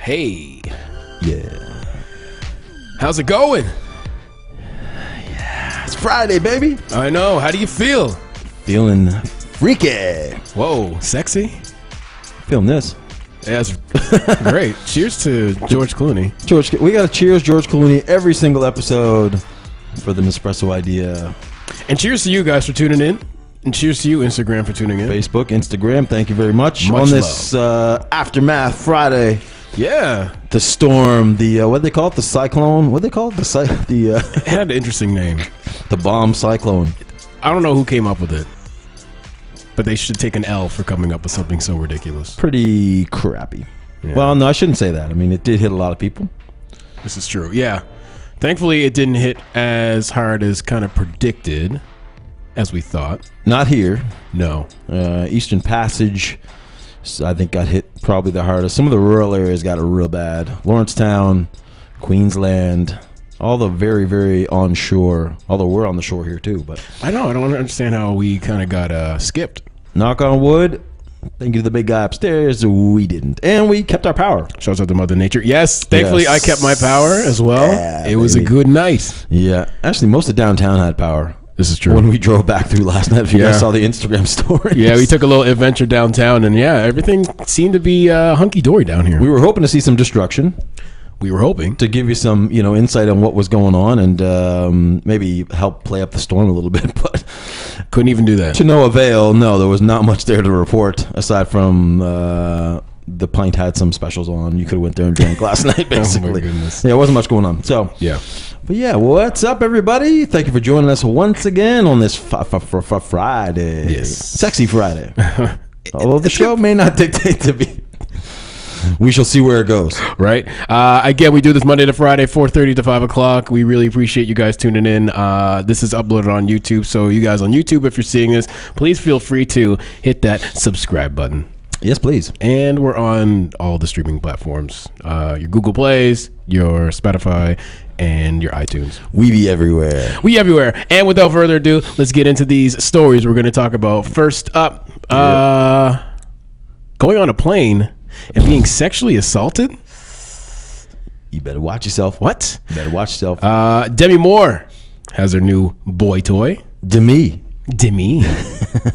Hey, Yeah. how's it going? It's Friday, baby. I know. How do you feel? Feeling freaky. Whoa, sexy? Feeling this. Yeah, that's great. Cheers to George Clooney. George, we got to cheers George Clooney every single episode for the Nespresso idea. And cheers to you guys for tuning in. And cheers to you, Instagram, for tuning in. Facebook, Instagram, thank you very much. Much on this Aftermath Friday. Yeah. The storm, the, what do they call it? The cyclone? What do they call it? It had an interesting name. The bomb cyclone. I don't know who came up with it. But they should take an L for coming up with something so ridiculous. Pretty crappy. Yeah. Well, no, I shouldn't say that. I mean, it did hit a lot of people. This is true. Yeah. Thankfully, it didn't hit as hard as kind of predicted, as we thought. Not here. No. Eastern Passage, I think, got hit probably the hardest. Some of the rural areas got it real bad. Lawrencetown, Queensland, all the very, very onshore. Although we're on the shore here too, but I know. I don't understand how we kind of got skipped. knock on wood. Thank you to the big guy upstairs. We didn't, and we kept our power. Shouts out to Mother Nature. Yes, thankfully Yes. I kept my power as well. Yeah, it was a baby. good night. Yeah, actually, most of downtown had power. This is true. When we drove back through last night, if you Yeah. guys saw the Instagram story. Yeah, we took a little adventure downtown, and yeah, everything seemed to be hunky dory down here. We were hoping to see some destruction, We were hoping. to give you some, insight on what was going on, and maybe help play up the storm a little bit. But Couldn't even do that. to no avail. No, there was not much there to report aside from the pint had some specials on. You could have went there and drank last night, basically. goodness. Yeah, it wasn't much going on. So Yeah. but yeah, what's up, everybody? Thank you for joining us once again on this Friday. Yes. Sexy Friday. Although the show may not dictate to be. We shall see where it goes. Right. Again, we do this Monday to Friday, 4:30 to 5 o'clock. We really appreciate you guys tuning in. This is uploaded on YouTube. So you guys on YouTube, if you're seeing this, please feel free to hit that subscribe button. Yes, please. And we're on all the streaming platforms. Your Google Plays, your Spotify, and your iTunes. We be everywhere. We everywhere. And without further ado, let's get into these stories we're going to talk about. First up, going on a plane and being sexually assaulted. You better watch yourself. What? You better watch yourself. Demi Moore has her new boy toy. Demi. Demi.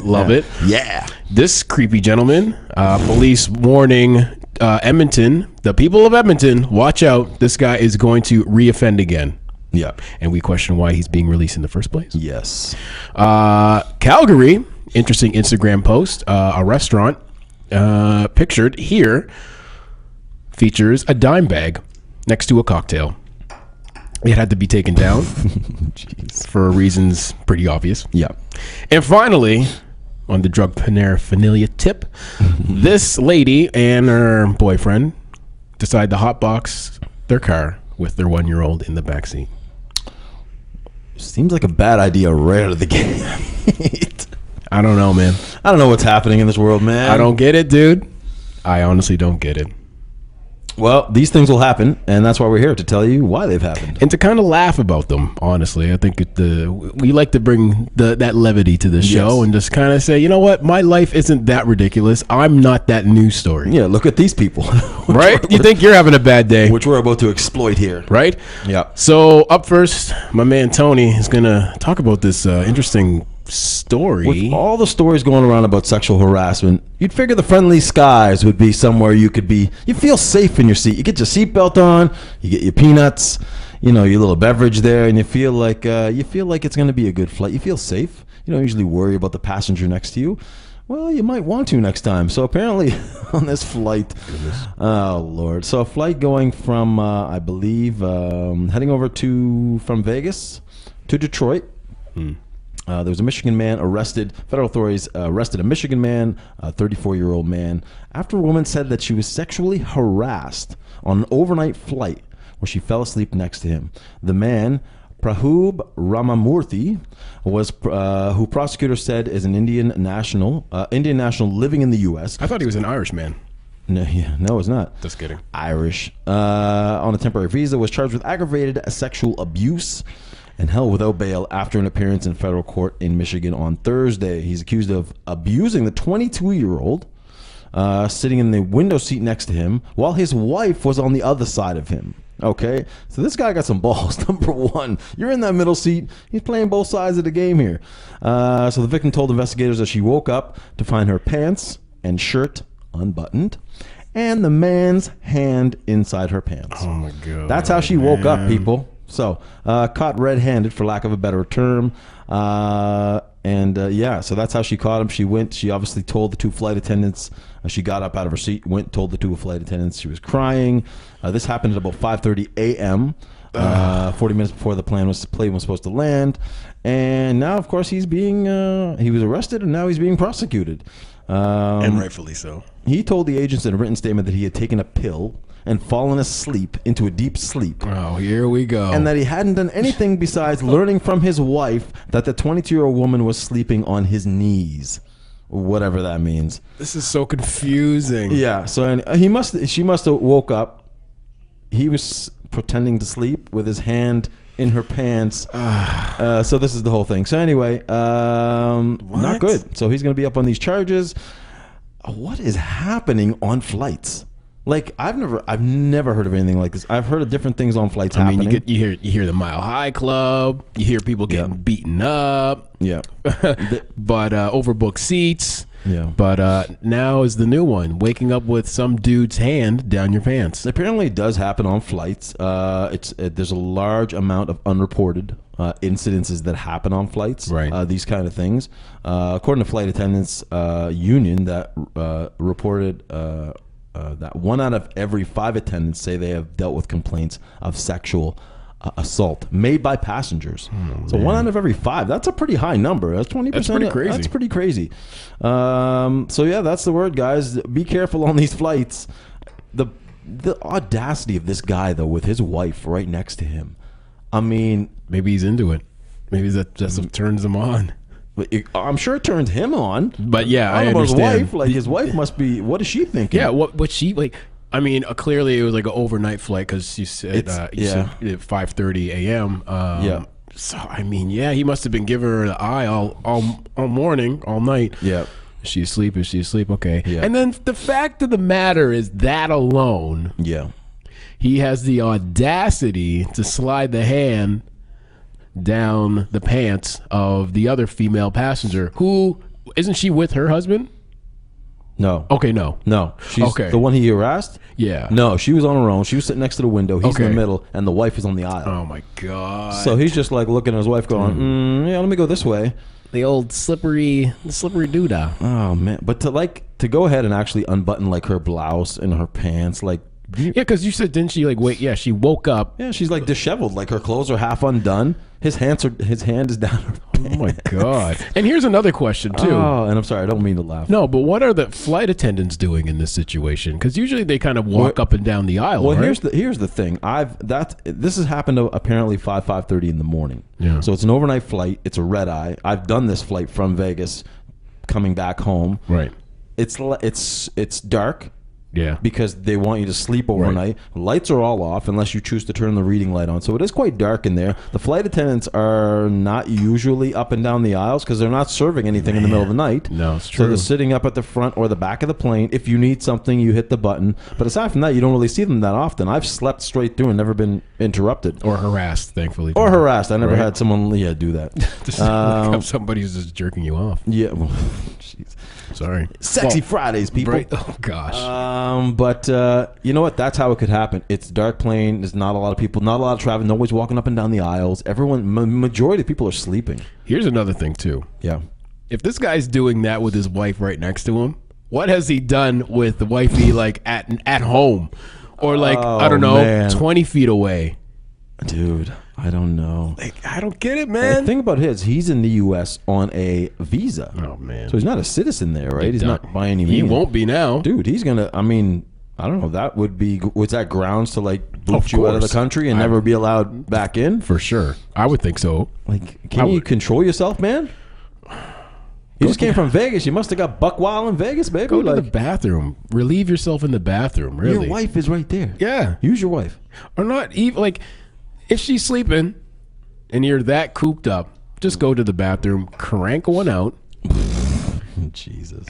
Love it. Yeah. This creepy gentleman, police warning Edmonton, the people of Edmonton, watch out. This guy is going to reoffend again. Yeah. And we question why he's being released in the first place. Yes. Calgary, interesting Instagram post. A restaurant pictured here features a dime bag next to a cocktail. It had to be taken down for reasons pretty obvious. Yeah. And finally, on the drug paraphernalia tip, this lady and her boyfriend decide to hotbox their car with their 1-year-old in the backseat. Seems like a bad idea right out of the gate. I don't know, man. I don't know what's happening in this world, man. I don't get it, dude. I honestly don't get it. Well, these things will happen, and that's why we're here, to tell you why they've happened. And to kind of laugh about them, honestly. I think we like to bring that levity to this show and just kind of say, you know what? My life isn't that ridiculous. I'm not that news story. Yeah, look at these people. Right? You think you're having a bad day. Which we're about to exploit here. Right? Yeah. So up first, my man Tony is going to talk about this interesting story. With all the stories going around about sexual harassment, you'd figure the friendly skies would be somewhere you feel safe in your seat. You get your seatbelt on, you get your peanuts, your little beverage there, and you feel like it's going to be a good flight. You feel safe. You don't usually worry about the passenger next to you. Well, you might want to next time. So apparently on this flight, oh Lord. So a flight going from, I believe, heading over from Vegas to Detroit. There was a Michigan man arrested. Federal authorities arrested a Michigan man, a 34-year-old man, after a woman said that she was sexually harassed on an overnight flight where she fell asleep next to him. The man, Prabhu Ramamurthy, was who prosecutors said is an Indian national living in the U.S. I thought he was an Irish man. No, it's not. Just kidding. Irish. On a temporary visa, was charged with aggravated sexual abuse and held without bail after an appearance in federal court in Michigan on Thursday. He's accused of abusing the 22-year-old sitting in the window seat next to him, while his wife was on the other side of him. Okay, so this guy got some balls. Number one, you're in that middle seat. He's playing both sides of the game here. So the victim told investigators that she woke up to find her pants and shirt unbuttoned and the man's hand inside her pants. Oh my God. That's how she woke up, people. So caught red-handed, for lack of a better term. Yeah, so that's how she caught him. She obviously told the two flight attendants. She got up out of her seat, told the two flight attendants she was crying. This happened at about 5:30 a.m., 40 minutes before the plane was supposed to land. And now, of course, he was arrested, and now he's being prosecuted. And rightfully so. He told the agents in a written statement that he had taken a pill and fallen asleep into a deep sleep. Oh, here we go. And that he hadn't done anything besides learning from his wife that the 22-year-old woman was sleeping on his knees. Whatever that means. This is so confusing. Yeah, so she must have woke up. He was pretending to sleep with his hand in her pants. So this is the whole thing. So anyway, not good. So he's going to be up on these charges. What is happening on flights? Like I've never heard of anything like this. I've heard of different things on flights happening. You hear the Mile High Club. You hear people getting beaten up. Yeah, but overbooked seats. Yeah, but now is the new one: waking up with some dude's hand down your pants. Apparently, it does happen on flights. There's a large amount of unreported incidences that happen on flights. Right. These kind of things, according to flight attendants union, that reported. That 1 out of every 5 attendants say they have dealt with complaints of sexual assault made by passengers. So 1 out of every 5, that's a pretty high number. That's 20%. That's pretty crazy. That's pretty crazy. So yeah, that's the word, guys. Be careful on these flights. The audacity of this guy, though, with his wife right next to him. I mean, maybe he's into it. Maybe that's what turns him on. I'm sure it turns him on. But yeah, I understand. His wife, his wife must be. What is she thinking? Yeah, what she like? I mean, clearly it was like an overnight flight because she said said 5:30 a.m. Yeah. So I mean, yeah, he must have been giving her the eye all morning, all night. Yeah. Is she asleep? Is she asleep? Okay. Yeah. And then the fact of the matter is that alone. Yeah. He has the audacity to slide the hand down the pants of the other female passenger who isn't she with her husband? No. Okay, no. She's the one he harassed? Yeah. No, she was on her own. She was sitting next to the window. He's in the middle, and the wife is on the aisle. Oh my God. So he's just like looking at his wife going, yeah, let me go this way. The old slippery doodah. Oh man. But to go ahead and actually unbutton like her blouse and her pants, like yeah, because you said, didn't she like wait? Yeah, she woke up. Yeah, she's like disheveled, like her clothes are half undone. His hand is down her pants. Oh my God! And here's another question too. Oh, and I'm sorry, I don't mean to laugh. No, but what are the flight attendants doing in this situation? Because usually they kind of walk up and down the aisle. Well, right? here's the thing. This has happened apparently 5:30 in the morning. Yeah. So it's an overnight flight. It's a red eye. I've done this flight from Vegas, coming back home. Right. It's dark. Yeah. Because they want you to sleep overnight. Right. Lights are all off unless you choose to turn the reading light on. So it is quite dark in there. The flight attendants are not usually up and down the aisles because they're not serving anything in the middle of the night. No, it's true. So they're sitting up at the front or the back of the plane. If you need something, you hit the button. But aside from that, you don't really see them that often. I've slept straight through and never been interrupted. Or harassed, thankfully. Or harassed. I never had someone do that. Just somebody who's just jerking you off. Yeah. Well, jeez. Sorry. Sexy Fridays, people. Right. Oh, gosh. But you know what? That's how it could happen. It's a dark plane. There's not a lot of people, not a lot of traffic. Nobody's walking up and down the aisles. Majority of people are sleeping. Here's another thing, too. Yeah. If this guy's doing that with his wife right next to him, what has he done with the wifey like at home? Or like, I don't know, man. 20 feet away? Dude, I don't know. Like, I don't get it, man. The thing about he's in the U.S. on a visa. Oh, man. So he's not a citizen there, right? He's not by any means. He won't be now. Dude, he's going to, I mean, I don't know. Was that grounds to like boot you out of the country and never be allowed back in? For sure. I would think so. Like, can you control yourself, man? You just came from Vegas. You must have got buck wild in Vegas, baby. Go to the bathroom. Relieve yourself in the bathroom, really. Your wife is right there. Yeah. Use your wife. Or not even, like, if she's sleeping and you're that cooped up, just go to the bathroom, crank one out. Jesus.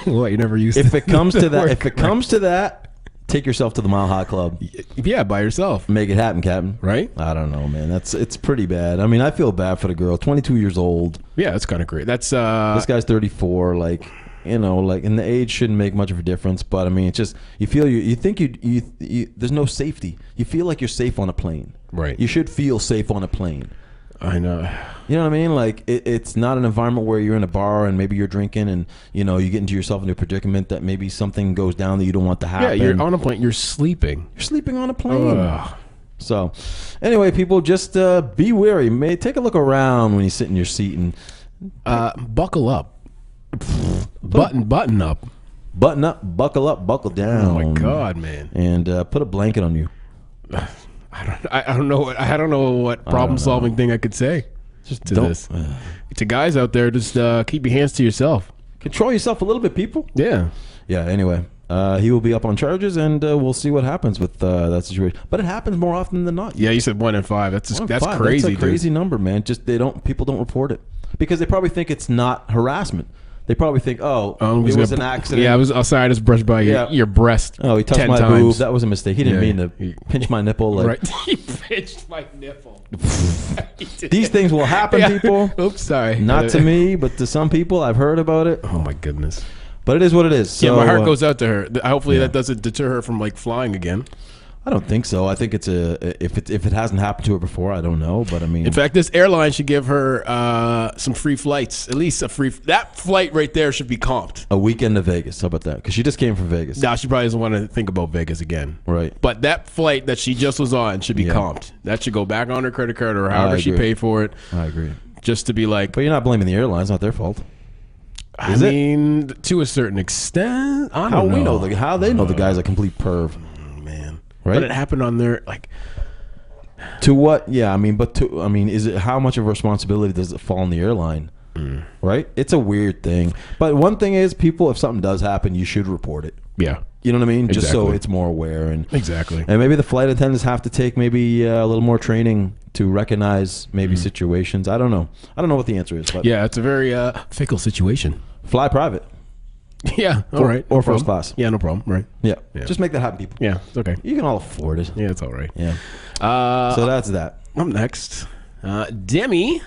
What, you never used If it comes to that, word if it comes to that, take yourself to the Mile High Club. Yeah, by yourself. Make it happen, Captain. Right? I don't know, man. It's pretty bad. I mean, I feel bad for the girl. 22 years old. Yeah, that's kind of great. That's This guy's 34. Like, you know, like, and the age shouldn't make much of a difference. But I mean, it's just you feel you think you there's no safety. You feel like you're safe on a plane. Right. You should feel safe on a plane. I know. You know what I mean? Like it's not an environment where you're in a bar and maybe you're drinking and you know you get into yourself into a predicament that maybe something goes down that you don't want to happen. Yeah, you're on a plane. You're sleeping. You're sleeping on a plane. Ugh. So, anyway, people, just be wary. Take a look around when you sit in your seat and Buckle up. Button up. button up, buckle up, buckle down. Oh my God, man. And put a blanket on you. I don't know what problem solving thing I could say Just to don't this. To guys out there, just keep your hands to yourself. control yourself a little bit, people. Yeah. Yeah. Anyway, he will be up on charges, and we'll see what happens with that situation. But it happens more often than not. Yeah, you said 1 in 5. That's One in that's five. crazy. That's a crazy number, man. Just people don't report it because they probably think it's not harassment. They probably think, oh, it was an accident. Yeah, sorry, I just brushed by your breast. Oh, he touched 10 my times. boob. That was a mistake. He didn't mean to pinch my nipple. Like, Right. He pinched my nipple. these things will happen, people. Oops, sorry. Not to me, but to some people. I've heard about it. Oh my goodness. But it is what it is. So, Yeah, my heart goes out to her. Hopefully that doesn't deter her from like flying again. I don't think so. I think it's if it hasn't happened to her before, I don't know. But I mean, In fact, this airline should give her some free flights. At least that flight right there should be comped. a weekend to Vegas. How about that? Because she just came from Vegas. Now she probably doesn't want to think about Vegas again. Right. But that flight that she just was on should be comped. That should go back on her credit card or however she paid for it. I agree. Just to be like, But you're not blaming the airlines. Not their fault. I mean, to a certain extent. I How don't we know. know how they know the guy's a complete perv. Man. Right? But it happened on their like. To what? Yeah, I mean, is it how much of a responsibility does it fall on the airline? Right? It's a weird thing. But one thing is, people, if something does happen, you should report it. Yeah. You know what I mean? Just so Exactly. it's more aware and Exactly. And maybe the flight attendants have to take maybe a little more training to recognize maybe situations. I don't know. I don't know what the answer is. But Yeah, it's a very fickle situation. fly private Yeah. All right. or no first problem. class. Yeah, no problem. Right. Yeah. Yeah. Just make that happen, people. Yeah, it's okay. You can all afford it. Yeah, it's all right. Yeah. So that's that. I'm next. Demi.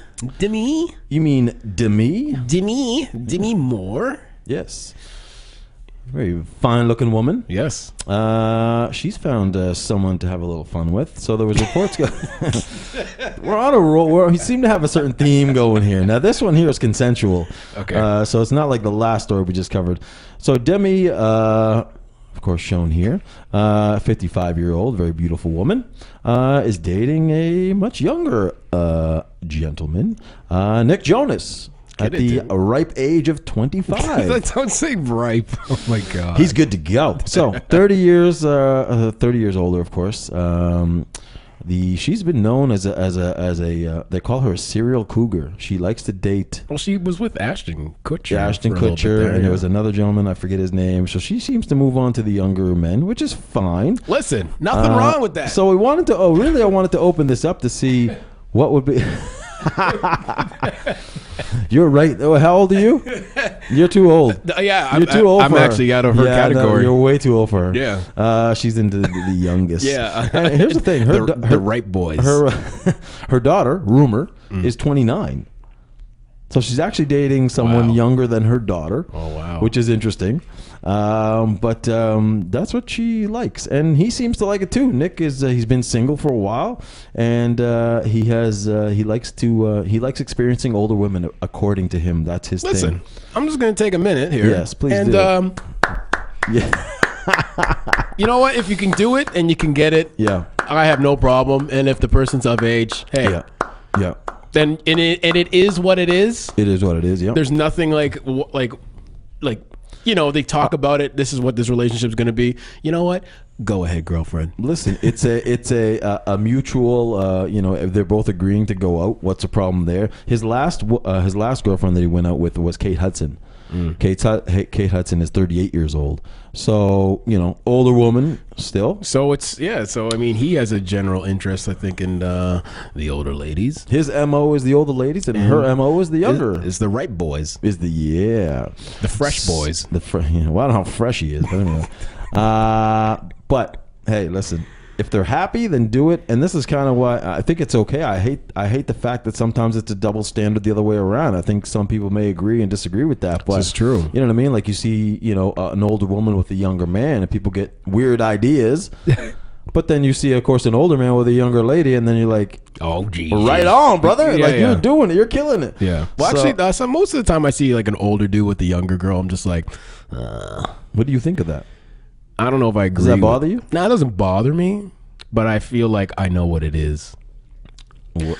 You mean Demi? Moore. Yes. Very fine-looking woman. Yes. She's found someone to have a little fun with. So there was reports. We're on a roll. We seem to have a certain theme going here. Now this one here is consensual. Okay. So it's not like the last story we just covered. So Demi, of course, shown here, 55-year-old, very beautiful woman, is dating a much younger gentleman, Nick Jonas. At the ripe age of 25. Don't say ripe. Oh my God. He's good to go. So 30 years older, of course. She's been known as a they call her a serial cougar. She likes to date. Well, she was with Ashton Kutcher. Yeah, Ashton for a little bit Kutcher, there, and yeah. there was another gentleman, I forget his name. So she seems to move on to the younger men, which is fine. Listen, nothing wrong with that. So we wanted to. Oh, really? I wanted to open this up to see what would be. You're right. Oh, how old are you? You're too old. Yeah, You're too old. I'm for her. actually out of her Yeah, no, category. you're way too old for her. Yeah. She's into the youngest. Yeah. And here's the thing. The ripe boys. Her daughter, rumor, is 29. So she's actually dating someone Wow. younger than her daughter. Oh, wow. Which is interesting. But that's what she likes, and he seems to like it too. Nick is he's been single for a while, and he likes experiencing older women. According to him, that's his Listen, thing. I'm just going to take a minute here. Yes, please and, do. Yeah. You know what? If you can do it and you can get it, Yeah. I have no problem. And if the person's of age, hey, Yeah. then it is what it is. It is what it is. Yeah. There's nothing like they talk about it. This is what this relationship is going to be. You know what? Go ahead, girlfriend. Listen, it's a mutual. They're both agreeing to go out. What's the problem there? His last girlfriend that he went out with was Kate Hudson. Kate Hudson is 38 years old. So, older woman still. So so I mean, he has a general interest, I think, in the older ladies. His MO is the older ladies, and her MO is the younger. Is the right boys. The fresh boys. Well, I don't know how fresh he is, but anyway. But hey, listen. If they're happy, then do it. And this is kind of why I think it's okay. I hate the fact that sometimes it's a double standard the other way around. I think some people may agree and disagree with that. But this is true. You know what I mean? Like you see, an older woman with a younger man, and people get weird ideas. But then you see, of course, an older man with a younger lady, and then you're like, "Oh, geez, right on, brother! You're doing it. You're killing it." Yeah. Well, actually, so most of the time I see like an older dude with a younger girl, I'm just like, what do you think of that? I don't know if I agree. Does that bother you? No, it doesn't bother me, but I feel like I know what it is.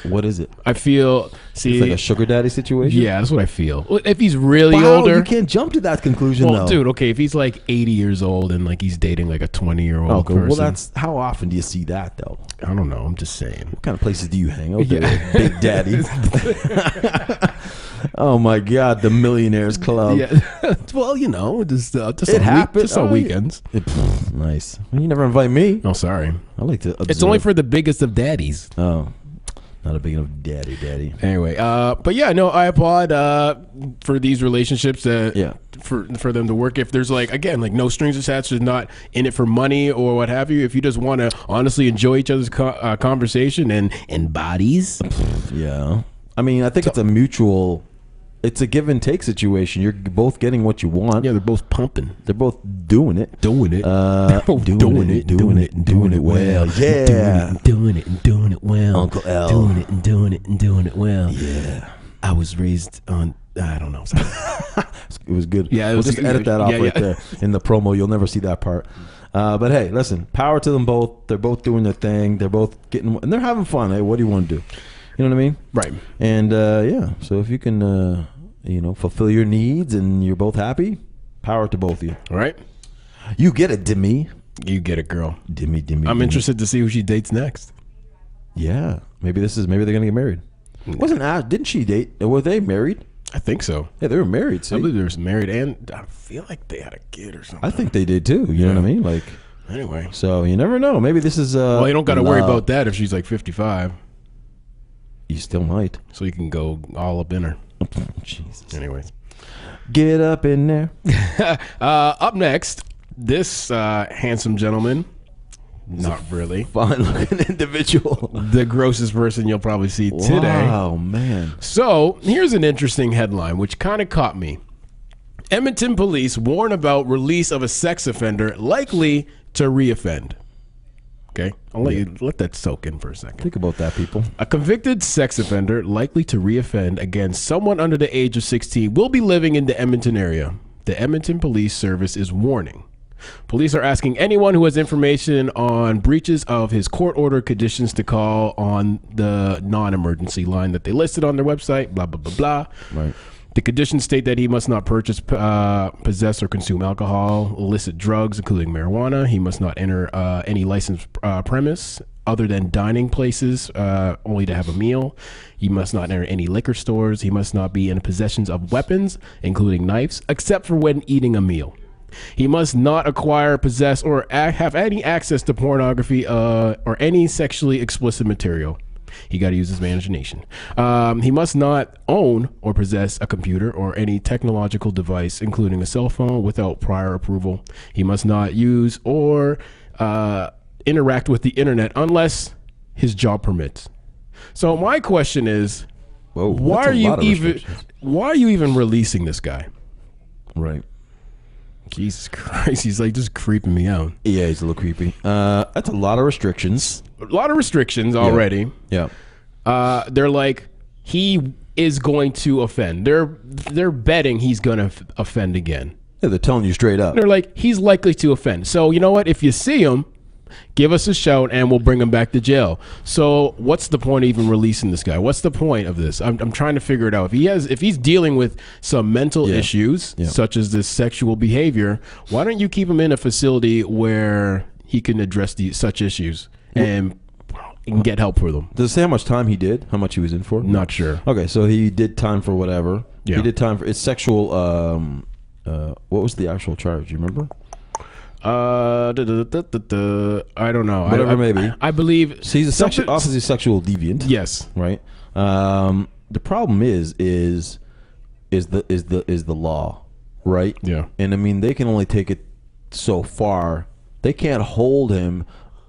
What is it? I feel, it's like a sugar daddy situation? Yeah, that's what I feel. If he's really Wow, older. You can't jump to that conclusion, though. Dude, okay, if he's like 80 years old and like he's dating like a 20-year-old person. Well, how often do you see that, though? I don't know. I'm just saying. What kind of places do you hang out there, Big Daddy? Oh, my God, the Millionaires Club. Yeah. Well, just it happens. Just on weekends. Nice. Well, you never invite me. Oh, sorry. I like to observe. It's only for the biggest of daddies. Oh. Not a big enough daddy. Anyway, but yeah, no, I applaud for these relationships for them to work. If there's like no strings attached, is not in it for money or what have you. If you just want to honestly enjoy each other's conversation and bodies. Yeah. I mean, I think it's a give and take situation. You're both getting what you want. Yeah, they're both pumping. They're both doing it. Doing it well. Yeah. Doing it well. Uncle L. Doing it well. Yeah. I was raised on, I don't know. It was good. Yeah, we'll just edit that off there in the promo. You'll never see that part. But hey, listen, power to them both. They're both doing their thing. They're both and they're having fun. Hey, what do you want to do? You know what I mean? Right. And so if you can, fulfill your needs and you're both happy, power to both of you. All right. You get it, Demi. You get it, girl. Demi. I'm interested to see who she dates next. Yeah. Maybe they're going to get married. Didn't she date? Were they married? I think so. Yeah, they were married. See? I believe they were married, and I feel like they had a kid or something. I think they did too. You know what I mean? Like, anyway. So you never know. Maybe this is. Well, you don't got to worry about that if she's like 55. You still might. So you can go all up in her. Jesus. Anyways. Get up in there. Up next, this handsome gentleman. Not really. Fine-looking individual. The grossest person you'll probably see today. Wow, man. So here's an interesting headline, which kind of caught me. Edmonton police warn about release of a sex offender likely to reoffend. Okay, I'll let that soak in for a second. Think about that, people. A convicted sex offender likely to reoffend against someone under the age of 16 will be living in the Edmonton area. The Edmonton Police Service is warning. Police are asking anyone who has information on breaches of his court-ordered conditions to call on the non-emergency line that they listed on their website, blah, blah, blah, blah. Right. The conditions state that he must not purchase, possess, or consume alcohol, illicit drugs, including marijuana. He must not enter any licensed premise other than dining places, only to have a meal. He must not enter any liquor stores. He must not be in possession of weapons, including knives, except for when eating a meal. He must not acquire, possess, or have any access to pornography or any sexually explicit material. He got to use his imagination. He must not own or possess a computer or any technological device, including a cell phone, without prior approval. He must not use or interact with the internet unless his job permits. So my question is, why are you even releasing this guy? Right. Jesus Christ, he's like just creeping me out. Yeah, he's a little creepy. That's a lot of restrictions. A lot of restrictions already. Yeah. They're like, he is going to offend. They're betting he's going to offend again. Yeah, they're telling you straight up. They're like, he's likely to offend. So you know what? If you see him, give us a shout and we'll bring him back to jail. So what's the point of even releasing this guy? What's the point of this? I'm trying to figure it out. If he's dealing with some mental issues, such as this sexual behavior, why don't you keep him in a facility where he can address such issues and get help for them? Does it say how much time he did? How much he was in for? Not sure. Okay, so he did time for whatever. Yeah. He did time for it's sexual. What was the actual charge? You remember? I don't know. Whatever, maybe. I believe So he's obviously a sexual deviant. Yes. Right. The problem is the law, right? Yeah. And I mean, they can only take it so far. They can't hold him,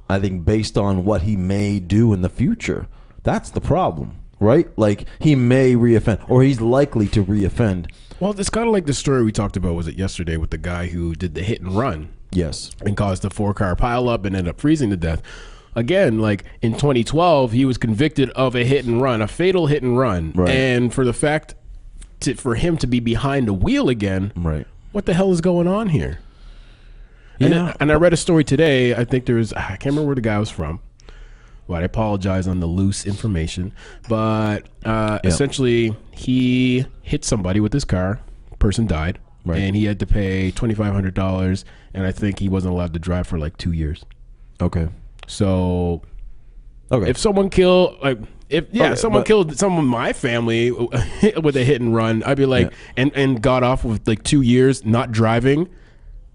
I think, based on what he may do in the future. That's the problem, right? Like, he may reoffend, or he's likely to reoffend. Well, it's kind of like the story we talked about, was it yesterday, with the guy who did the hit and run. Yes. And caused a 4-car pileup and ended up freezing to death. Again, like in 2012, he was convicted of a hit and run, a fatal hit and run. Right. And for the fact for him to be behind the wheel again, Right. what the hell is going on here? Yeah. And I read a story today. I think there was, I can't remember where the guy was from. Well, I apologize on the loose information. But essentially, he hit somebody with his car. Person died. Right. And he had to pay $2,500. And I think he wasn't allowed to drive for like 2 years. Okay. So, Okay. if someone killed, like, someone but- killed some of my family with a hit and run, I'd be like, and got off with like 2 years not driving,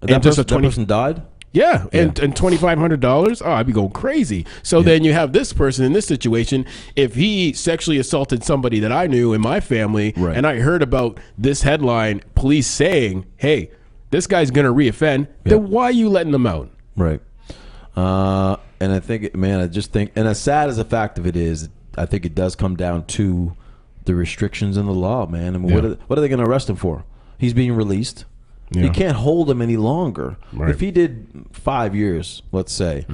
that and just a person died? yeah, and $2,500. Oh, I'd be going crazy. So then you have this person in this situation. If he sexually assaulted somebody that I knew in my family, Right. and I heard about this headline, police saying, "Hey, this guy's gonna reoffend," then why are you letting them out? Right. And I think, man, I just think, and as sad as the fact of it is, I think it does come down to the restrictions in the law, man. I mean, what are they going to arrest him for? He's being released. Yeah. You can't hold him any longer. Right. If he did 5 years, let's say,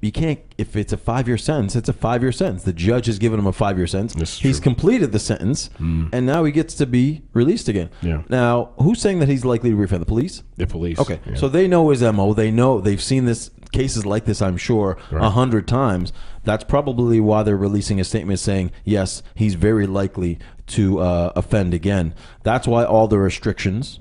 you can't. If it's a 5-year sentence, it's a 5-year sentence. The judge has given him a 5-year sentence. That's He's true. completed the sentence, and now he gets to be released again. Yeah. Now, who's saying that he's likely to reoffend? The police? The police. Okay, Yeah. so they know his MO. They know, they've seen this cases like this, I'm sure, 100 times. That's probably why they're releasing a statement saying, yes, he's very likely to offend again. That's why all the restrictions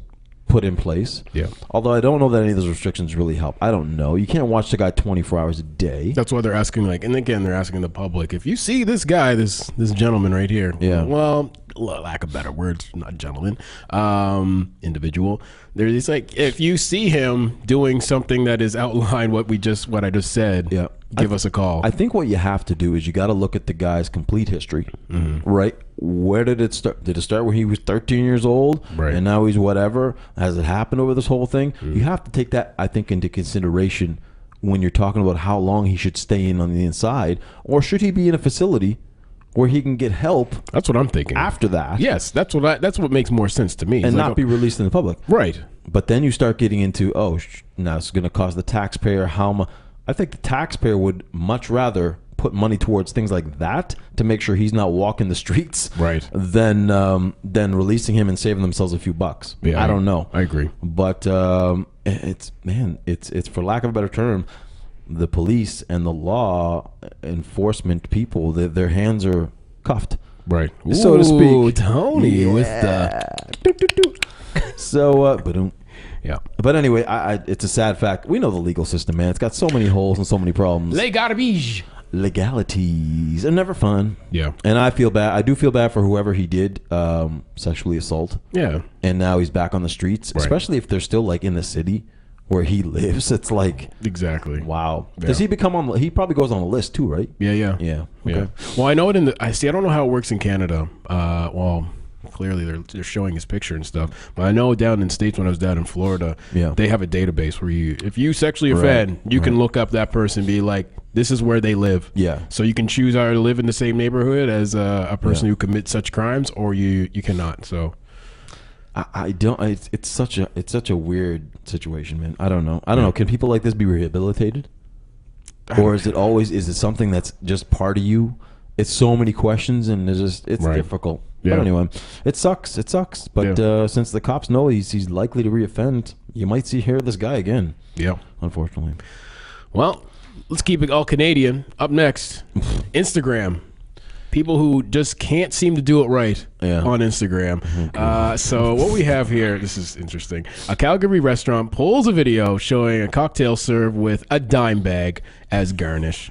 put in place. Yeah. Although I don't know that any of those restrictions really help. I don't know. You can't watch the guy 24 hours a day. That's why they're asking, like, and again, they're asking the public, if you see this guy, this gentleman right here, well, lack of better words, not gentleman, individual, there's like, if you see him doing something that is outlined what I just said, give us a call. I think what you have to do is you got to look at the guy's complete history, right? Where did it start? Did it start when he was 13 years old, Right. and now he's whatever? Has it happened over this whole thing? You have to take that, I think, into consideration when you're talking about how long he should stay in on the inside, or should he be in a facility where he can get help That's what I'm thinking. after that, Yes, that's what makes more sense to me. and It's not like, be released in the public. right. But then you start getting into, now it's going to cost the taxpayer how much. I think the taxpayer would much rather put money towards things like that to make sure he's not walking the streets, Right. than releasing him and saving themselves a few bucks. Yeah, I don't know. I agree. But it's for lack of a better term, the police and the law enforcement people, their hands are cuffed, Right. so to speak. Ooh, Tony with the So, yeah. but anyway, it's a sad fact. We know the legal system, man. It's got so many holes and so many problems. They gotta be. Legalities are never fun. Yeah. And I feel bad. I do feel bad for whoever he did sexually assault. Yeah. And now he's back on the streets, Right. especially if they're still like in the city where he lives. It's like, Exactly. wow. Yeah. Does he become on? He probably goes on a list too, right? Yeah. Yeah. Yeah. Yeah. Okay. Well, I know it I don't know how it works in Canada. Well, clearly they're showing his picture and stuff. But I know down in States, when I was down in Florida, Yeah. they have a database where if you sexually offend, you can look up that person and be like, this is where they live. Yeah. So you can choose either to live in the same neighborhood as a person who commits such crimes, or you cannot. So I don't. It's such a weird situation, man. I don't know. I don't know. Can people like this be rehabilitated, or is it something that's just part of you? It's so many questions, and it's Right. difficult. Yeah. But anyway, it sucks. It sucks. But since the cops know he's likely to reoffend, you might hear this guy again. yeah. Unfortunately. Well, let's keep it all Canadian. Up next, Instagram. People who just can't seem to do it right Yeah. on Instagram. So what we have here, this is interesting. A Calgary restaurant pulls a video showing a cocktail served with a dime bag as garnish.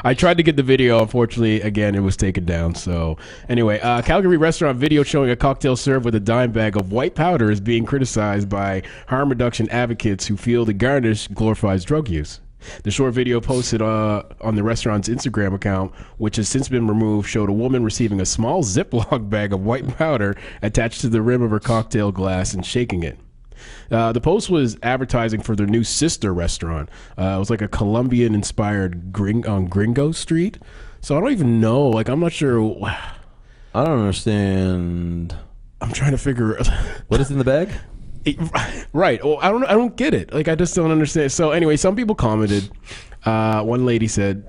I tried to get the video. Unfortunately, again, it was taken down. So anyway, Calgary restaurant video showing a cocktail served with a dime bag of white powder is being criticized by harm reduction advocates who feel the garnish glorifies drug use. The short video posted on the restaurant's Instagram account, which has since been removed, showed a woman receiving a small Ziploc bag of white powder attached to the rim of her cocktail glass and shaking it. The post was advertising for their new sister restaurant. It was like a Colombian-inspired on Gringo Street. So I don't even know. Like, I'm not sure. I don't understand. I'm trying to figure. What is in the bag? Right. Well, I don't get it. Like, I just don't understand. So anyway, some people commented. One lady said,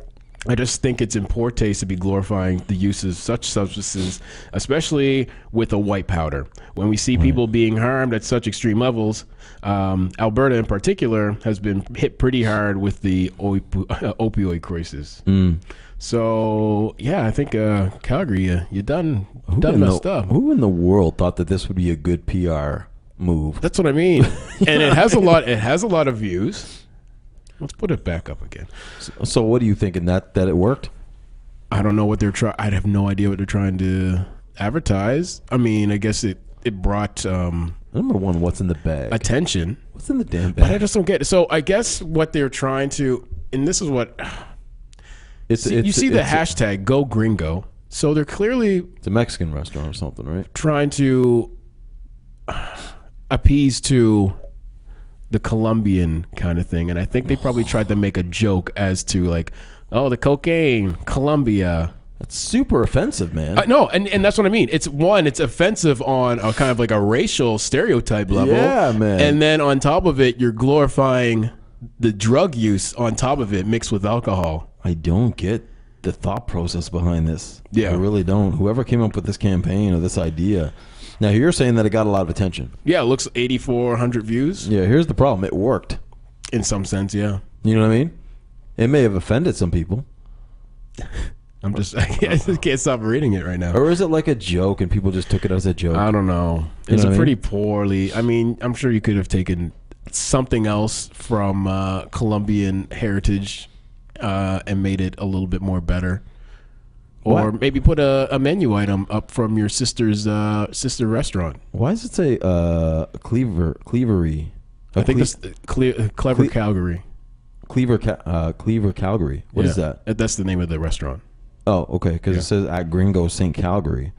I just think it's in poor taste to be glorifying the use of such substances, especially with a white powder. When we see people being harmed at such extreme levels, Alberta in particular has been hit pretty hard with the opioid crisis. So yeah, I think Calgary, you done messed up. Who in the world thought that this would be a good PR move? That's what I mean. And it has a lot. It has a lot of views. Let's put it back up again. So what are you thinking, that it worked? I don't know what they're trying. I have no idea what they're trying to advertise. I mean, I guess it brought Number one, what's in the bag? attention. What's in the damn But I bag? just don't get it. So I guess what they're trying to, and this is what you see the hashtag Go Gringo. So they're clearly It's a Mexican restaurant or something, right? trying to appease to the Colombian kind of thing, and I think they probably tried to make a joke as to like, oh, the cocaine, Colombia. That's super offensive, man. No, and that's what I mean. It's offensive on a kind of like a racial stereotype level. Yeah, man. And then on top of it, you're glorifying the drug use on top of it mixed with alcohol. I don't get the thought process behind this. Yeah. I really don't. Whoever came up with this campaign or this idea. Now, you're saying that it got a lot of attention. Yeah, it looks 8,400 views. Yeah, here's the problem. It worked. In some sense, yeah. You know what I mean? It may have offended some people. I just can't stop reading it right now. Or is it like a joke and people just took it as a joke? I don't know. You It's know what I pretty mean? poorly. I mean, I'm sure you could have taken something else from Colombian heritage and made it a little bit more better. Or What? maybe put a menu item up from your sister's sister restaurant. Why does it say Cleavery? I think that's Clever Calgary. Cleaver Calgary. What is that? That's the name of the restaurant. Oh, okay, because it says at Gringo St. Calgary.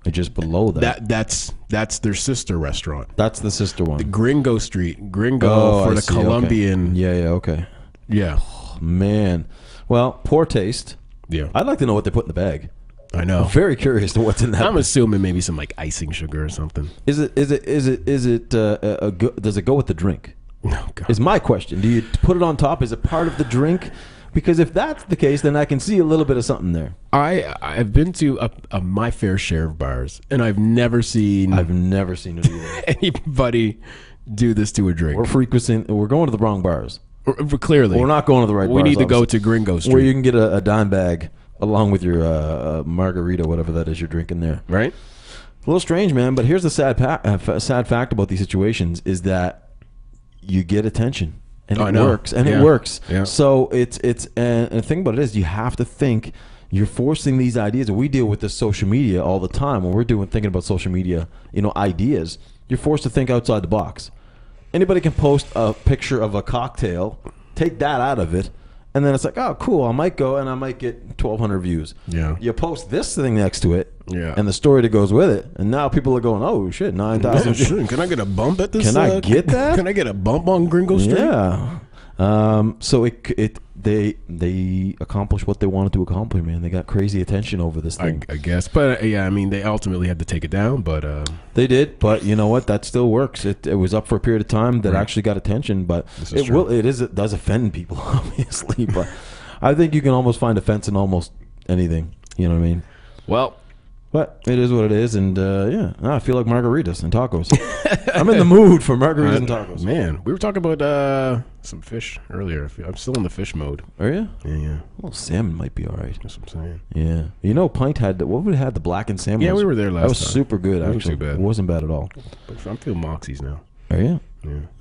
And just below that. That's their sister restaurant. That's the sister one. Gringo Street. Gringo for I the see, okay. Colombian. Yeah, okay. Yeah. Man. Well, poor taste. Yeah. I'd like to know what they put in the bag. I know. I'm very curious to what's in that. I'm assuming maybe some like icing sugar or something. Does it go with the drink? No, God. Is my question. Do you put it on top? Is it part of the drink? Because if that's the case, then I can see a little bit of something there. I've been to my fair share of bars, and I've never seen I've never seen it either. anybody do this to a drink. We're going to the wrong bars. Clearly, We're not going to the right bars. we need to go obviously. to Gringo Street, Where you can get a dime bag along with your margarita, whatever that is you're drinking there. right? A little strange, man. But here's the sad fact about these situations is that you get attention. And I it know. works, and Yeah. it works. Yeah. So and the thing about it is, you have to think. You're forcing these ideas. And we deal with this social media all the time. When we're thinking about social media, ideas. You're forced to think outside the box. Anybody can post a picture of a cocktail, take that out of it, and then it's like, oh, cool. I might go and I might get 1,200 views. Yeah. You post this thing next to it, Yeah. and the story that goes with it, and now people are going, oh shit, 9,000. Oh, sure. Can I get a bump at this? Can I get that? Can I get a bump on Gringo Street? Yeah. So they accomplished what they wanted to accomplish, man. They got crazy attention over this thing. I guess, but yeah, I mean, they ultimately had to take it down. But They did, but you know what? That still works. It was up for a period of time that actually got attention, but This is true. it does offend people, obviously. But I think you can almost find offense in almost anything. You know what I mean? well, But it is what it is, and yeah, I feel like margaritas and tacos. I'm in the mood for margaritas and tacos. Man, we were talking about some fish earlier. I'm still in the fish mode. Are you? Yeah. Well, salmon might be all right. That's what I'm saying. Yeah. You know, Pint had what would it had the blackened salmon? Yeah, we were there last time. That was super good. Wasn't Actually, too bad. It wasn't bad at all. But I'm feeling moxies now. Are you?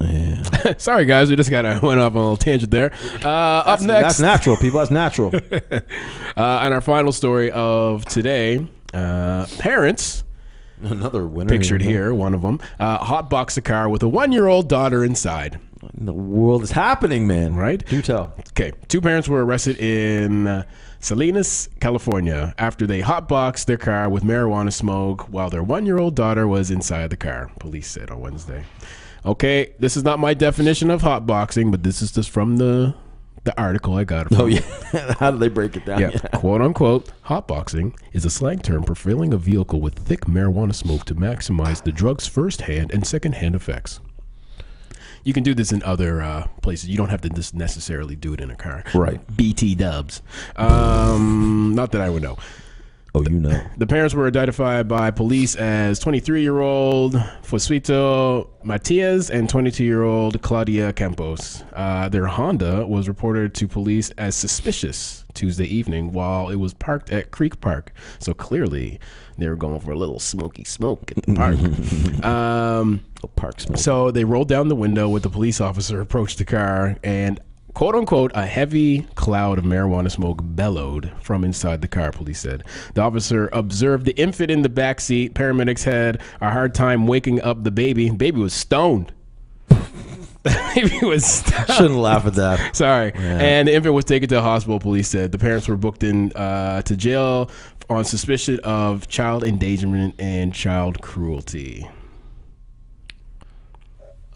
Yeah. Sorry, guys. We just went off on a little tangent there. Up next. That's natural, people. That's natural. And our final story of today, parents, Another winner. pictured here, one of them, hotbox a car with a 1-year-old daughter inside. What in the world is happening, man? Right? Do tell. Okay. 2 parents were arrested in Salinas, California, after they hotboxed their car with marijuana smoke while their 1-year-old daughter was inside the car, police said on Wednesday. Okay, this is not my definition of hotboxing, but this is just from the article I got. Oh, yeah. How do they break it down? Yeah, quote unquote, hotboxing is a slang term for filling a vehicle with thick marijuana smoke to maximize the drug's first-hand and second-hand effects. You can do this in other places. You don't have to just necessarily do it in a car. Right. BT dubs. Not that I would know. Oh, you know. The parents were identified by police as 23-year-old Fosuito Matias and 22-year-old Claudia Campos. Their Honda was reported to police as suspicious Tuesday evening while it was parked at Creek Park. So clearly, they were going for a little smoky smoke at the park. Park smoke. So they rolled down the window with the police officer, approached the car, and quote unquote, a heavy cloud of marijuana smoke bellowed from inside the car, police said. The officer observed the infant in the back seat. Paramedics had a hard time waking up the baby. Baby was stoned. Baby was stoned. Shouldn't laugh at that. Sorry. Yeah. And the infant was taken to the hospital, police said. The parents were booked in to jail on suspicion of child endangerment and child cruelty.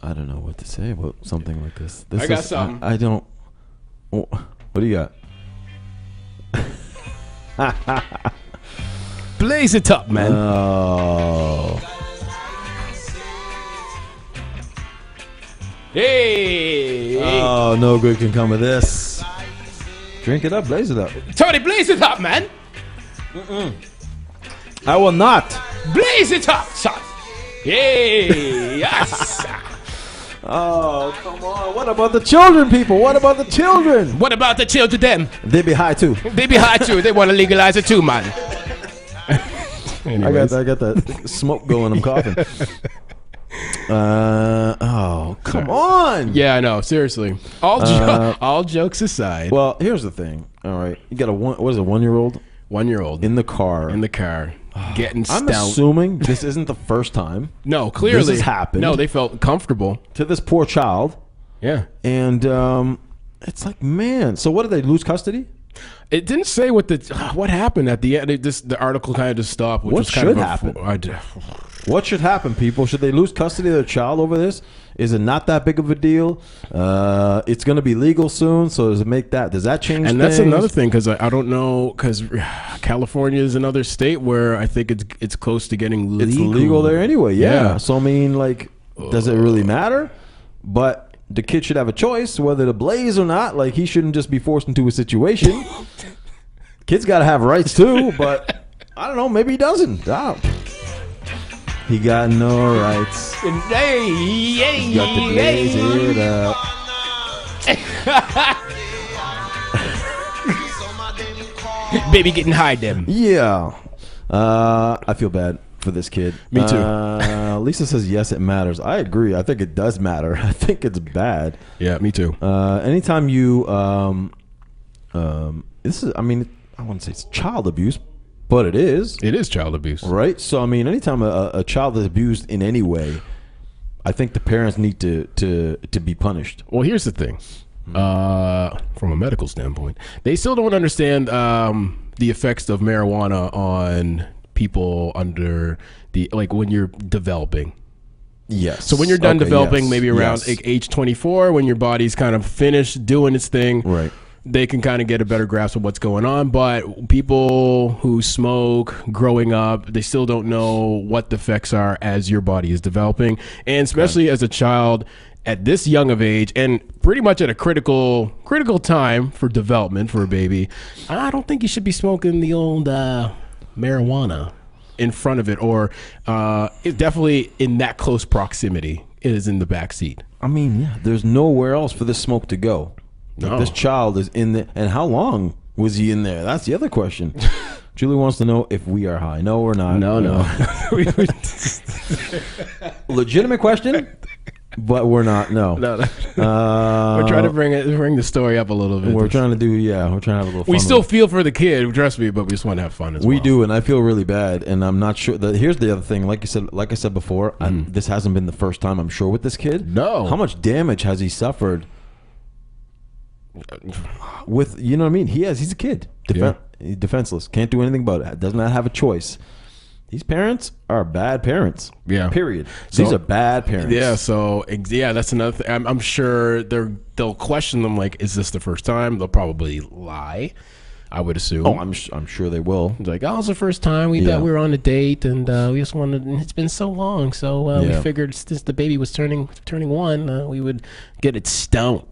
I don't know what to say about something like this. I got something. I don't. Oh, what do you got? Blaze it up, man. Oh. Hey. Oh, no good can come of this. Drink it up, blaze it up. Tony, blaze it up, man. I will not. Blaze it up, son. Yay. Yes. Oh, come on. What about the children, people? What about the children? What about the children, them? They be high, too. They be high, too. They want to legalize it, too, man. I got that smoke going. I'm coughing. Oh, come on. Yeah, I know. Seriously. All jokes aside. Well, here's the thing. All right. You got a 1-year-old? 1-year-old. In the car. Getting I'm stout. assuming this isn't the first time. No, clearly. This has happened. No, they felt comfortable. To this poor child. Yeah. And it's like, man. So what did they lose custody? It didn't say what happened at the end. The article kind of just stopped. Which What was kind should of happen? What should happen, people? Should they lose custody of their child over this? Is it not that big of a deal? It's going to be legal soon, so does that change And things? that's another thing, because I don't know, because California is another state where I think it's close to getting legal. It's legal there anyway, yeah. Yeah. So, I mean, like, does it really matter? But the kid should have a choice whether to blaze or not. Like, he shouldn't just be forced into a situation. Kids got to have rights, too, but I don't know. Maybe he doesn't. He got no rights. Hey, He got to blaze it up. Baby getting high, them. Yeah. I feel bad for this kid. Me too. Lisa says, yes, it matters. I agree. I think it does matter. I think it's bad. Yeah, me too. Anytime you, this is, I mean, I wouldn't say it's child abuse, but it is. It is child abuse. Right? So, I mean, anytime a child is abused in any way, I think the parents need to be punished. Well, here's the thing. From a medical standpoint, they still don't understand the effects of marijuana on people under when you're developing. Yes. So when you're done developing, yes, maybe around age 24, when your body's kind of finished doing its thing, right, they can kind of get a better grasp of what's going on. But people who smoke growing up, they still don't know what the effects are as your body is developing. And especially as a child at this young of age and pretty much at a critical time for development for a baby, I don't think you should be smoking the old marijuana. in front of it, or it definitely in that close proximity. It is in the back seat. I mean, yeah, there's nowhere else for this smoke to go. Like, No. this child is in there, and how long was he in there? That's the other question. Julie wants to know if we are high. No, we're not. No. Legitimate question, but we're not. No. We're trying to bring the story up a little bit. We're trying to have a little fun. We with still it. feel for the kid, trust me, but we just want to have fun as well. We do, and I feel really bad, and I'm not sure. Here's the other thing. Like I said before, this hasn't been the first time, I'm sure, with this kid. No. How much damage has he suffered? With, you know what I mean? He's a kid, He's defenseless, can't do anything about it. Does not have a choice. These parents are bad parents. Yeah. Period. These are bad parents. Yeah. So that's another thing. I'm sure they'll question them. Like, is this the first time? They'll probably lie. I would assume. Oh, I'm sure they will. It's like, it's the first time we thought we were on a date, and we just wanted. It's been so long, so we figured since the baby was turning 1, we would get it stoned.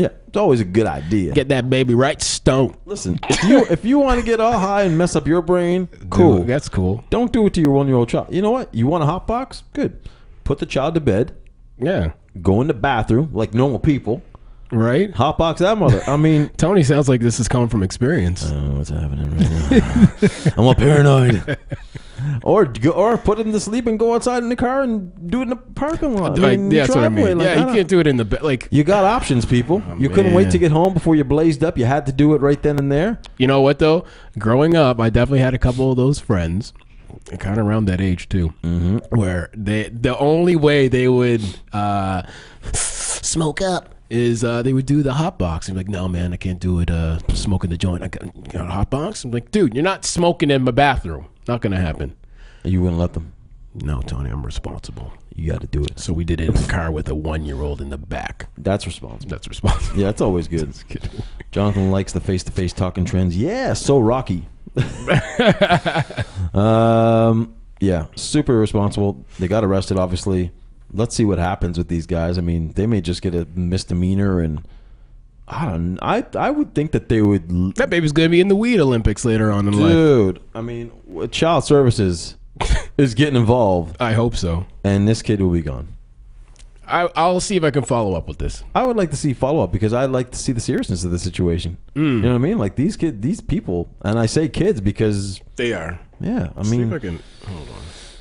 Yeah, it's always a good idea. Get that baby right stoned. Listen, if you want to get all high and mess up your brain, cool. Dude, that's cool. Don't do it to your 1-year-old child. You know what? You want a hot box? Good. Put the child to bed. Yeah. Go in the bathroom like normal people. Right. Hot box that mother. I mean, Tony sounds like this is coming from experience. what's happening right now? I'm all paranoid. Or put him to sleep and go outside in the car and do it in the parking lot. That's what I mean. Like, You can't do it in the bed. Like, you got options, people. You couldn't wait to get home before you blazed up. You had to do it right then and there. you know what though? Growing up, I definitely had a couple of those friends, kind of around that age too, where the only way they would smoke up is they would do the hot box. And be like, no man, I can't do it. Smoking the joint. I got a hot box. I'm like, dude, you're not smoking in my bathroom. Not gonna happen. You wouldn't let them. No, Tony, I'm responsible. You got to do it. So we did it in the car with a 1-year-old in the back. That's responsible. That's responsible. Yeah, that's always good. Jonathan likes the face-to-face talking trends. Yeah, so Rocky. Yeah, super responsible. They got arrested, obviously. Let's see what happens with these guys. I mean, they may just get a misdemeanor, and I would think that they would. That baby's gonna be in the weed Olympics later on in life. Dude, I mean, child services is getting involved, I hope so. and this kid will be gone. I'll see if I can follow up with this. I would like to see follow-up because I'd like to see the seriousness of the situation. You know what I mean? Like, these people, and I say kids because, They are. yeah, I See if mean, I can. Hold on.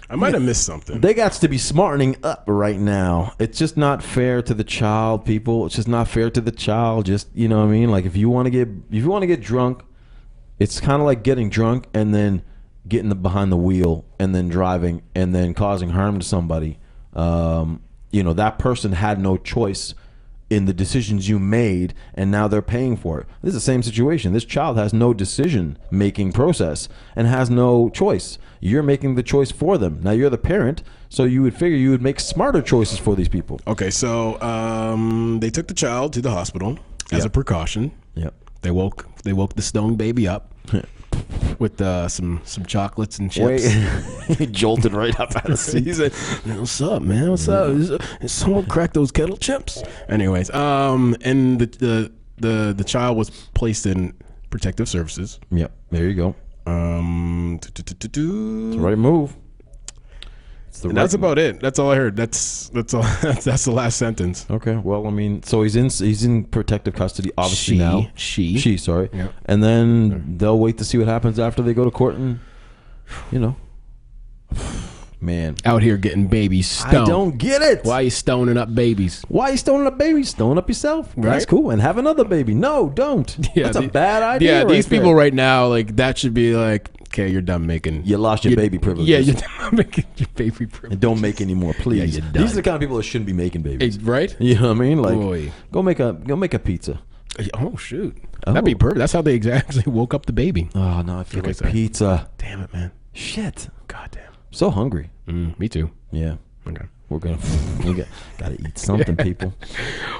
I might have missed something. they got to be smartening up right now. It's just not fair to the child, people. It's just not fair to the child. Just, you know what I mean? Like, if you want to get drunk, it's kind of like getting drunk and then getting behind the wheel and then driving and then causing harm to somebody. That person had no choice in the decisions you made, and now they're paying for it. This is the same situation. This child has no decision-making process and has no choice. You're making the choice for them. Now, you're the parent, so you would figure you would make smarter choices for these people. Okay, so they took the child to the hospital as a precaution. Yep. They woke the stoned baby up with some chocolates and chips. He jolted right up out of the seat. He said, "What's up, man? What's up? Is someone crack those kettle chips?" Anyways, and the child was placed in protective services. Yep. There you go. It's the right move. And that's about it. That's all I heard. That's all. That's the last sentence. Okay. Well, I mean, so he's in protective custody, obviously now. She, sorry. Yep. And then they'll wait to see what happens after they go to court, and man, Out here getting babies stoned. I don't get it. Why are you stoning up babies? Why are you stoning up babies? Stone up yourself. Right. That's cool. And have another baby. No, don't. That's a bad idea. Yeah, right these people there. right now, like, that should be like, okay, you're done making. You lost your baby privileges. Yeah, you're done making your baby privileges. And don't make any more, please. Yeah, you're done. These are the kind of people that shouldn't be making babies. Right? You know what I mean? Like, Boy. go make a pizza. Oh, shoot. Oh. That'd be perfect. That's how they exactly woke up the baby. Oh no, I feel Okay, like sorry. pizza. Damn it, man. Shit. God damn. So hungry. Me too. Yeah. Okay. We're gonna gotta eat something, people.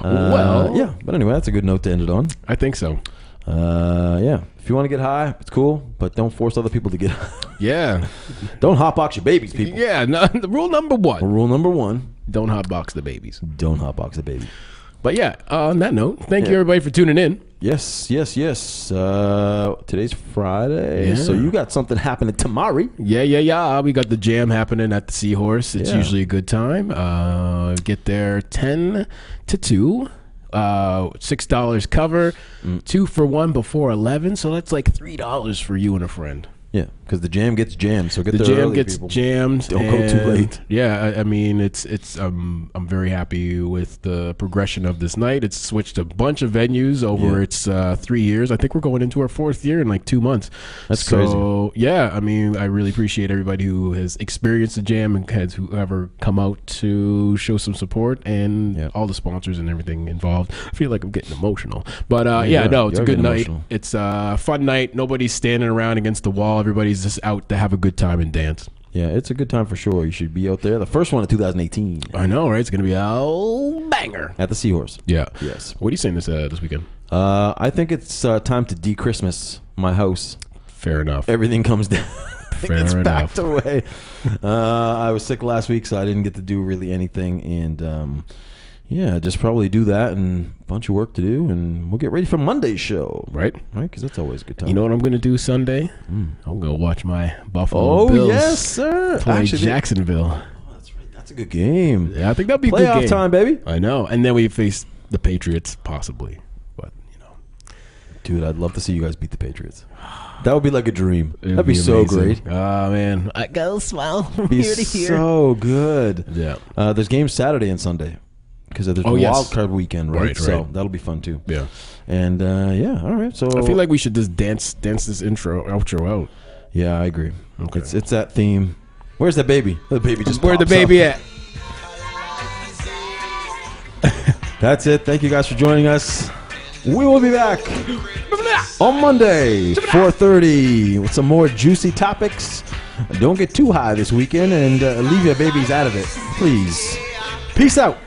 Well. Yeah. But anyway, that's a good note to end it on. I think so. Yeah. If you want to get high, it's cool, but don't force other people to get high. Yeah. Don't hotbox your babies, people. Yeah. No, rule number one: Rule number 1: don't hotbox the babies. don't hotbox the baby. But yeah, on that note, thank you everybody for tuning in. Yes. Today's Friday, so you got something happening tomorrow. Yeah. We got the jam happening at the Seahorse. It's usually a good time. Get there 10 to 2. $6 cover, 2 for 1 before 11. So that's like $3 for you and a friend. Yeah, because the jam gets jammed. So get there the jam early, gets people. jammed. Don't go too late. Yeah, I mean, it's. I'm very happy with the progression of this night. It's switched a bunch of venues over its 3 years. I think we're going into our 4th year in like 2 months. That's crazy. So yeah, I mean, I really appreciate everybody who has experienced the jam and has whoever come out to show some support and all the sponsors and everything involved. I feel like I'm getting emotional, but it's a good night. Emotional. It's a fun night. Nobody's standing around against the wall. Everybody's just out to have a good time and dance. Yeah, it's a good time for sure. You should be out there. The first one in 2018. I know, right? It's going to be a banger. At the Seahorse. Yeah. Yes. What are you saying this weekend? I think it's time to de-Christmas my house. Fair enough. Everything comes down. Fair it's enough. packed away. I was sick last week, so I didn't get to do really anything. And just probably do that and a bunch of work to do. And we'll get ready for Monday's show. Right? Because that's always a good time. You know what I'm going to do Sunday? I'm going to watch my Buffalo Bills. Oh, yes, sir. Play Jacksonville. That's right. That's a good game. Yeah, I think that'd be a good Playoff game. time, baby. I know. And then we face the Patriots, possibly. But, Dude, I'd love to see you guys beat the Patriots. That would be like a dream. That'd be amazing. so great. Oh, man. I go smile from Be here to here. so good. Yeah. There's games Saturday and Sunday because there's wild card weekend, right? So that'll be fun too. Yeah. And all right. So I feel like we should just dance this outro out. Yeah, I agree. Okay. It's that theme. Where's that baby? The baby just Where the pops baby up. at? That's it. Thank you guys for joining us. We will be back on Monday, 4:30, with some more juicy topics. Don't get too high this weekend and leave your babies out of it, please. Peace out.